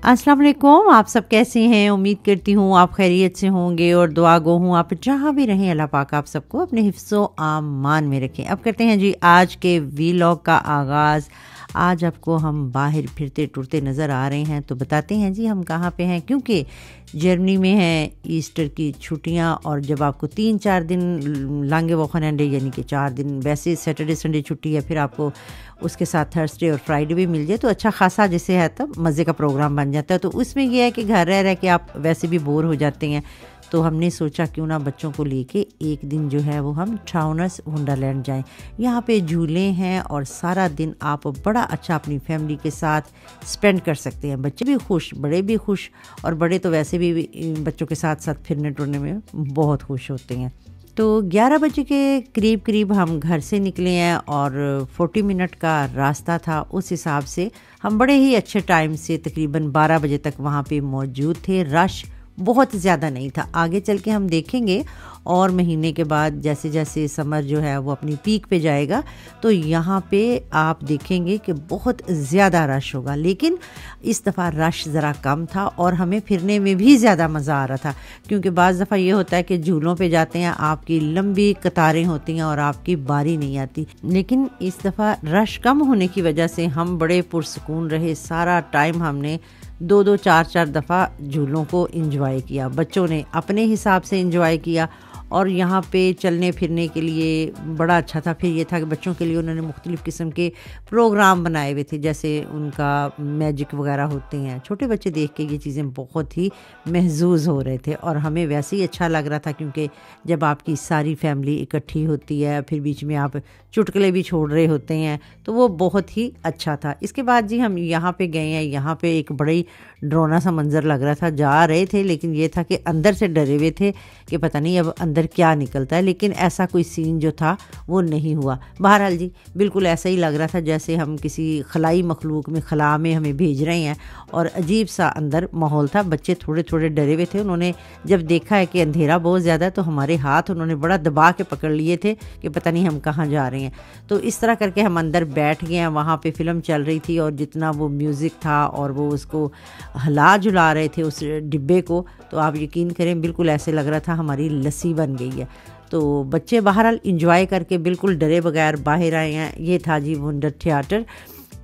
अस्सलाम वालेकुम। आप सब कैसे हैं? उम्मीद करती हूँ आप खैरियत से होंगे और दुआ गो हूँ आप जहाँ भी रहें अल्लाह पाक आप सबको अपने हिफ्ज़ो आमान में रखें। अब करते हैं जी आज के वीलॉग का आगाज़। आज आपको हम बाहर फिरते टुरते नज़र आ रहे हैं तो बताते हैं जी हम कहाँ पे हैं, क्योंकि जर्मनी में है ईस्टर की छुट्टियां और जब आपको 3-4 दिन लांगे वोखनडे यानी कि 4 दिन वैसे सैटरडे संडे छुट्टी है, फिर आपको उसके साथ थर्सडे और फ्राइडे भी मिल जाए तो अच्छा खासा जैसे है तब मज़े का प्रोग्राम बन जाता है। तो उसमें यह है कि घर रह के आप वैसे भी बोर हो जाते हैं, तो हमने सोचा क्यों ना बच्चों को लेके एक दिन जो है वो हम ट्राउनर्स वंडरलैंड जाएं। यहाँ पे झूले हैं और सारा दिन आप बड़ा अच्छा अपनी फैमिली के साथ स्पेंड कर सकते हैं। बच्चे भी खुश, बड़े भी खुश, और बड़े तो वैसे भी बच्चों के साथ साथ फिरने टुरने में बहुत खुश होते हैं। तो 11 बजे के करीब करीब हम घर से निकले हैं और 40 मिनट का रास्ता था। उस हिसाब से हम बड़े ही अच्छे टाइम से तकरीबन 12 बजे तक वहाँ पे मौजूद थे। रश बहुत ज़्यादा नहीं था, आगे चल के हम देखेंगे और महीने के बाद जैसे जैसे समर जो है वो अपनी पीक पे जाएगा तो यहाँ पे आप देखेंगे कि बहुत ज़्यादा रश होगा। लेकिन इस दफ़ा रश ज़रा कम था और हमें फिरने में भी ज़्यादा मज़ा आ रहा था, क्योंकि बाज़ दफ़ा ये होता है कि झूलों पे जाते हैं आपकी लंबी कतारें होती हैं और आपकी बारी नहीं आती, लेकिन इस दफ़ा रश कम होने की वजह से हम बड़े पुरसकून रहे। सारा टाइम हमने 2-2, 4-4 दफ़ा झूलों को एंजॉय किया। बच्चों ने अपने हिसाब से एंजॉय किया और यहाँ पे चलने फिरने के लिए बड़ा अच्छा था। फिर ये था कि बच्चों के लिए उन्होंने मुख्तलिफ़ किस्म के प्रोग्राम बनाए हुए थे, जैसे उनका मैजिक वगैरह होते हैं। छोटे बच्चे देख के ये चीज़ें बहुत ही महजूज़ हो रहे थे और हमें वैसे ही अच्छा लग रहा था, क्योंकि जब आपकी सारी फैमिली इकट्ठी होती है फिर बीच में आप चुटकुले भी छोड़ रहे होते हैं तो वो बहुत ही अच्छा था। इसके बाद जी हम यहाँ पे गए हैं। यहाँ पे एक बड़ी डरावना सा मंज़र लग रहा था। जा रहे थे लेकिन ये था कि अंदर से डरे हुए थे कि पता नहीं अब अंदर क्या निकलता है, लेकिन ऐसा कोई सीन जो था वो नहीं हुआ। बहरहाल जी बिल्कुल ऐसा ही लग रहा था जैसे हम किसी खलाई मखलूक में, खला में हमें भेज रहे हैं, और अजीब सा अंदर माहौल था। बच्चे थोड़े थोड़े डरे हुए थे। उन्होंने जब देखा है कि अंधेरा बहुत ज़्यादा है तो हमारे हाथ उन्होंने बड़ा दबा के पकड़ लिए थे कि पता नहीं हम कहाँ जा रहे हैं। तो इस तरह करके हम अंदर बैठ गए हैं। वहाँ पे फ़िल्म चल रही थी और जितना वो म्यूज़िक था और वो उसको हिला झुला रहे थे उस डिब्बे को, तो आप यकीन करें बिल्कुल ऐसे लग रहा था हमारी लस्सी बन गई है। तो बच्चे बहरहाल इंजॉय करके बिल्कुल डरे बगैर बाहर आए हैं। ये था जी वंडर थिएटर।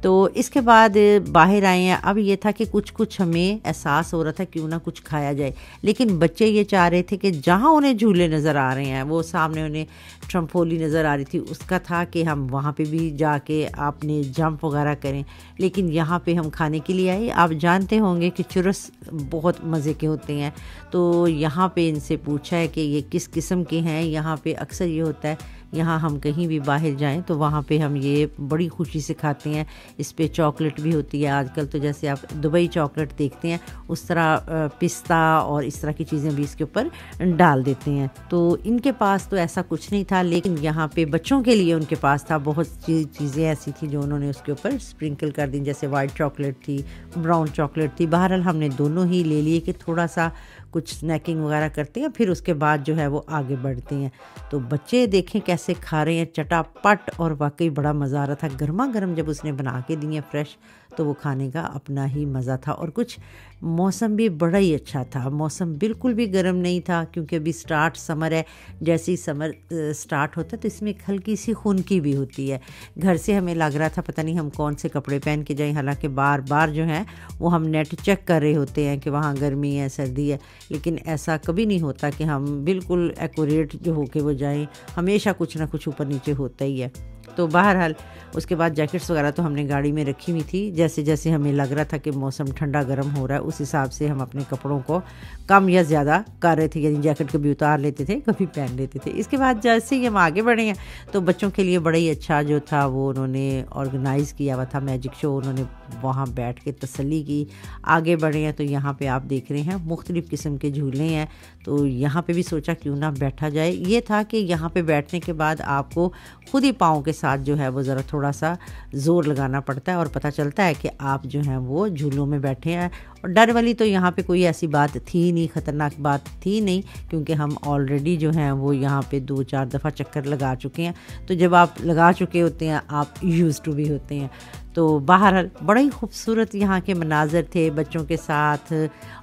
तो इसके बाद बाहर आए हैं। अब ये था कि कुछ कुछ हमें एहसास हो रहा था क्यों ना कुछ खाया जाए, लेकिन बच्चे ये चाह रहे थे कि जहाँ उन्हें झूले नज़र आ रहे हैं, वो सामने उन्हें ट्रम्पोली नज़र आ रही थी, उसका था कि हम वहाँ पे भी जाके आपने जंप वगैरह करें। लेकिन यहाँ पे हम खाने के लिए आए। आप जानते होंगे कि चुरस बहुत मज़े के होते हैं, तो यहाँ पे इनसे पूछा है कि ये किस किस्म के हैं। यहाँ पे अक्सर ये होता है, यहाँ हम कहीं भी बाहर जाएं तो वहाँ पे हम ये बड़ी खुशी से खाते हैं। इस पे चॉकलेट भी होती है आजकल, तो जैसे आप दुबई चॉकलेट देखते हैं उस तरह पिस्ता और इस तरह की चीज़ें भी इसके ऊपर डाल देते हैं। तो इनके पास तो ऐसा कुछ नहीं था, लेकिन यहाँ पे बच्चों के लिए उनके पास था। बहुत सी चीज़ें ऐसी थी जो उन्होंने उसके ऊपर स्प्रिंकल कर दी, जैसे वाइट चॉकलेट थी, ब्राउन चॉकलेट थी। बहरहाल हमने दोनों ही ले लिए कि थोड़ा सा कुछ स्नैकिंग वगैरह करते हैं, फिर उसके बाद जो है वो आगे बढ़ते हैं। तो बच्चे देखें कैसे खा रहे हैं चटापट, और वाकई बड़ा मज़ा आ रहा था। गर्मा गर्म जब उसने बना के दिए फ्रेश, तो वो खाने का अपना ही मज़ा था। और कुछ मौसम भी बड़ा ही अच्छा था। मौसम बिल्कुल भी गर्म नहीं था, क्योंकि अभी स्टार्ट समर है। जैसे ही समर स्टार्ट होता है तो इसमें एक हल्की सी खुनकी भी होती है। घर से हमें लग रहा था पता नहीं हम कौन से कपड़े पहन के जाएं, हालांकि बार बार जो है वो हम नेट चेक कर रहे होते हैं कि वहाँ गर्मी है सर्दी है, लेकिन ऐसा कभी नहीं होता कि हम बिल्कुल एक्यूरेट जो होके वो जाएं। हमेशा कुछ ना कुछ ऊपर नीचे होता ही है। तो बहरहाल उसके बाद जैकेट्स वगैरह तो हमने गाड़ी में रखी हुई थी। जैसे जैसे हमें लग रहा था कि मौसम ठंडा गर्म हो रहा है, उस हिसाब से हम अपने कपड़ों को कम या ज़्यादा कर रहे थे, यानी जैकेट कभी उतार लेते थे कभी पहन लेते थे। इसके बाद जैसे ही हम आगे बढ़े हैं तो बच्चों के लिए बड़ा ही अच्छा जो था वो उन्होंने ऑर्गेनाइज़ किया हुआ था मैजिक शो। उन्होंने वहाँ बैठ के तसल्ली की। आगे बढ़े हैं तो यहाँ पर आप देख रहे हैं मुख्तलिफ़ किस्म के झूले हैं, तो यहाँ पर भी सोचा क्यों ना बैठा जाए। ये था कि यहाँ पर बैठने के बाद आपको खुद ही पाँव के साथ जो है वो ज़रा थोड़ा सा ज़ोर लगाना पड़ता है और पता चलता है कि आप जो हैं वो झूलों में बैठे हैं। और डर वाली तो यहाँ पे कोई ऐसी बात थी नहीं, ख़तरनाक बात थी नहीं, क्योंकि हम ऑलरेडी जो हैं वो यहाँ पे 2-4 दफ़ा चक्कर लगा चुके हैं। तो जब आप लगा चुके होते हैं आप यूज़ टू भी होते हैं। تو بہرحال بڑا ہی خوبصورت یہاں کے مناظر تھے بچوں کے ساتھ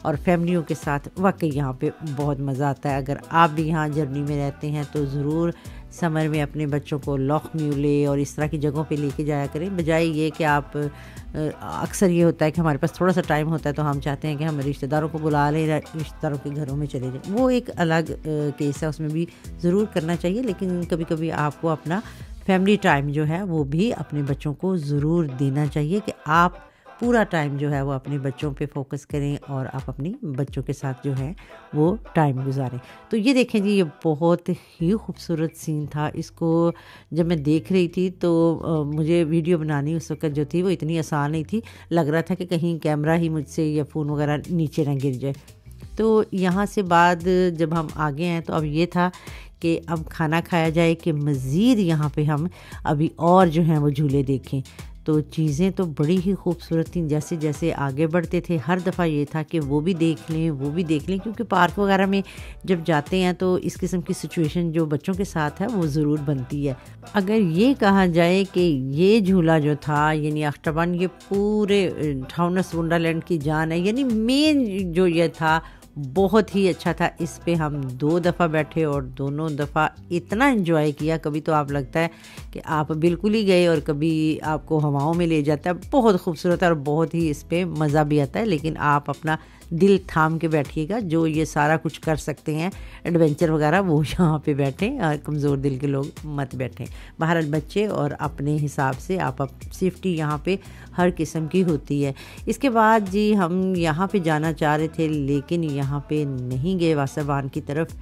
اور فیملیوں کے ساتھ. واقعی یہاں پہ بہت مزہ آتا ہے. اگر آپ بھی یہاں جرمنی میں رہتے ہیں تو ضرور سمر میں اپنے بچوں کو لاخ میولے اور اس طرح کی جگہوں پہ لے کے جایا کریں, بجائے یہ کہ آپ اکثر یہ ہوتا ہے کہ ہمارے پاس تھوڑا سا ٹائم ہوتا ہے تو ہم چاہتے ہیں کہ ہم رشتہ داروں کو بلا لیں, رشتہ داروں کے گھروں میں چلے جائیں. وہ ایک الگ کیس ہے, اس میں بھی ضرور کرنا چاہیے, لیکن کبھی کبھی آپ کو اپنا فیملی ٹائم جو ہے وہ بھی اپنے بچوں کو ضرور دینا چاہیے کہ آپ پورا ٹائم جو ہے وہ اپنے بچوں پہ فوکس کریں اور آپ اپنی بچوں کے ساتھ جو ہے وہ ٹائم گزاریں. تو یہ دیکھیں جی, یہ بہت ہی خوبصورت سین تھا. اس کو جب میں دیکھ رہی تھی تو مجھے ویڈیو بنانی اس وقت جو تھی وہ اتنی آسان نہیں تھی. لگ رہا تھا کہ کہیں کیمرہ ہی مجھ سے یا فون وغیرہ نیچے نہ گر جائے. تو یہاں سے بعد جب ہم آگے ہیں تو اب یہ تھا کہ اب کھانا کھایا جائے کہ مزید یہاں پہ ہم ابھی اور جو ہیں وہ جھولے دیکھیں. تو چیزیں تو بڑی ہی خوبصورت تھیں. جیسے جیسے آگے بڑھتے تھے ہر دفعہ یہ تھا کہ وہ بھی دیکھ لیں وہ بھی دیکھ لیں, کیونکہ پارک وغیرہ میں جب جاتے ہیں تو اس قسم کی سچویشن جو بچوں کے ساتھ ہے وہ ضرور بنتی ہے. اگر یہ کہا جائے کہ یہ جھولا جو تھا یعنی اختربان یہ پورے ٹھاؤنس ونڈرلینڈ کی جان ہے, یعنی مین جو یہ تھا بہت ہی اچھا تھا. اس پہ ہم 2 دفعہ بیٹھے اور دونوں دفعہ اتنا انجوائے کیا. کبھی تو آپ لگتا ہے کہ آپ بالکل ہی گئے اور کبھی آپ کو ہواؤں میں لے جاتا ہے. بہت خوبصورت ہے اور بہت ہی اس پہ مزہ بھی آتا ہے, لیکن آپ اپنا دل تھام کے بیٹھیے گا. جو یہ سارا کچھ کر سکتے ہیں ایڈونچر وغیرہ وہ یہاں پہ بیٹھیں, اور کمزور دل کے لوگ مت بیٹھیں. بہرحال بچے اور اپنے حساب سے آپ سیفٹی یہاں پہ ہر قسم کی ہوتی ہے. اس کے بعد جی ہم یہاں پہ جانا چاہ رہے تھے لیکن یہاں پہ نہیں گئے واسربان کی طرف,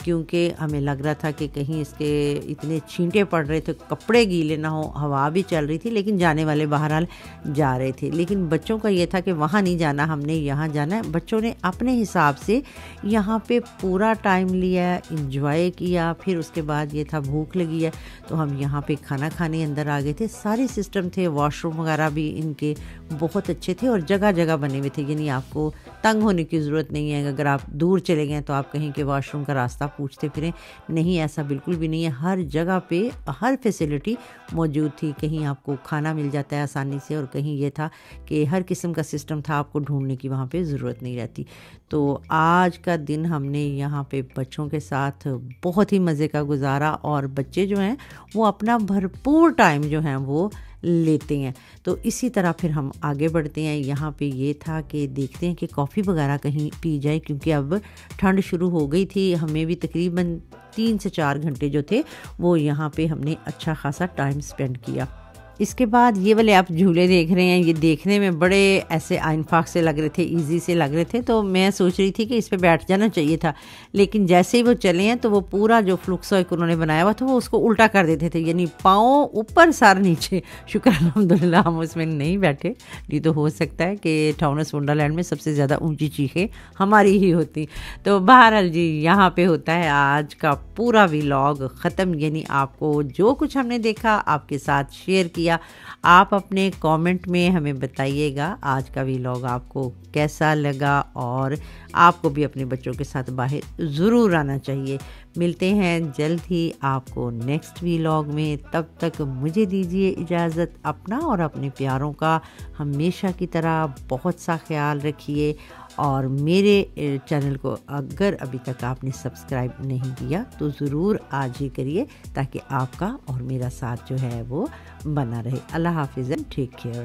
کیونکہ ہمیں لگ رہا تھا کہ کہیں اس کے اتنے چھینٹے پڑ رہے تھے, کپڑے گیلے نہ ہوں, ہوا بھی چل رہی تھی, لیکن جانے والے بہرحال جا رہے تھے. لیکن بچوں کا یہ تھا کہ وہاں نہیں جانا, ہم نے یہاں جانا ہے. بچوں نے اپنے حساب سے یہاں پہ پورا ٹائم لیا, انجوائے کیا. پھر اس کے بعد یہ تھا بھوک لگی ہے تو ہم یہاں پہ کھانا کھانے اندر آ گئے تھے. سارے سسٹم تھے, واش روم وغیرہ بھی ان کے بہت اچھے تھے اور جگہ جگہ بنے ہوئے تھے, یعنی آپ کو تنگ ہونے کی ضرورت نہیں ہے. اگر آپ دور چلے گئے تو آپ کہیں کہ واش روم کا راستہ پوچھتے پھریں, نہیں, ایسا بالکل بھی نہیں ہے. ہر جگہ پہ ہر فیسلٹی موجود تھی. کہیں آپ کو کھانا مل جاتا ہے آسانی سے, اور کہیں یہ تھا کہ ہر قسم کا سسٹم تھا, آپ کو ڈھونڈنے کی وہاں پہ ضرورت نہیں رہتی. تو آج کا دن ہم نے یہاں پہ بچوں کے ساتھ بہت ہی مزے کا گزارا, اور بچے جو ہیں وہ اپنا بھرپور ٹائم جو ہیں وہ لیتے ہیں. تو اسی طرح پھر ہم آگے بڑھتے ہیں. یہاں پہ یہ تھا کہ دیکھتے ہیں کہ کافی وغیرہ کہیں پی جائے, کیونکہ اب ٹھنڈ شروع ہو گئی تھی. ہمیں بھی تقریباً 3 سے 4 گھنٹے جو تھے وہ یہاں پہ ہم نے اچھا خاصا ٹائم سپینڈ کیا. اس کے بعد یہ والے آپ جھولے دیکھ رہے ہیں, یہ دیکھنے میں بڑے ایسے آئنفاق سے لگ رہے تھے, ایزی سے لگ رہے تھے. تو میں سوچ رہی تھی کہ اس پہ بیٹھ جانا چاہیے تھا, لیکن جیسے ہی وہ چلے ہیں تو وہ پورا جو فلوکسوئک انہوں نے بنایا ہوا تھا وہ اس کو الٹا کر دیتے تھے, یعنی پاؤں اوپر سار نیچے. شکر الحمدللہ ہم اس میں نہیں بیٹھے. یہ تو ہو سکتا ہے کہ ٹھاؤنس ونڈرلینڈ میں سب سے زیادہ اونچی چیخیں ہماری ہی ہوتی. تو بہرحال جی یہاں پہ ہوتا ہے آج کا پورا ویلاگ ختم. یعنی آپ کو جو کچھ ہم نے دیکھا آپ کے ساتھ شیئر کیا. آپ اپنے کامنٹ میں ہمیں بتائیے گا آج کا ویلاگ آپ کو کیسا لگا, اور آپ کو بھی اپنے بچوں کے ساتھ باہر ضرور آنا چاہیے. ملتے ہیں جلد ہی آپ کو نیکسٹ ویلاگ میں. تب تک مجھے دیجیے اجازت. اپنا اور اپنے پیاروں کا ہمیشہ کی طرح بہت سا خیال رکھیے, اور میرے چینل کو اگر ابھی تک آپ نے سبسکرائب نہیں کیا تو ضرور آج ہی کریے, تاکہ آپ کا اور میرا ساتھ جو ہے وہ بنا رہے. اللہ حافظ, ٹیک کیئر.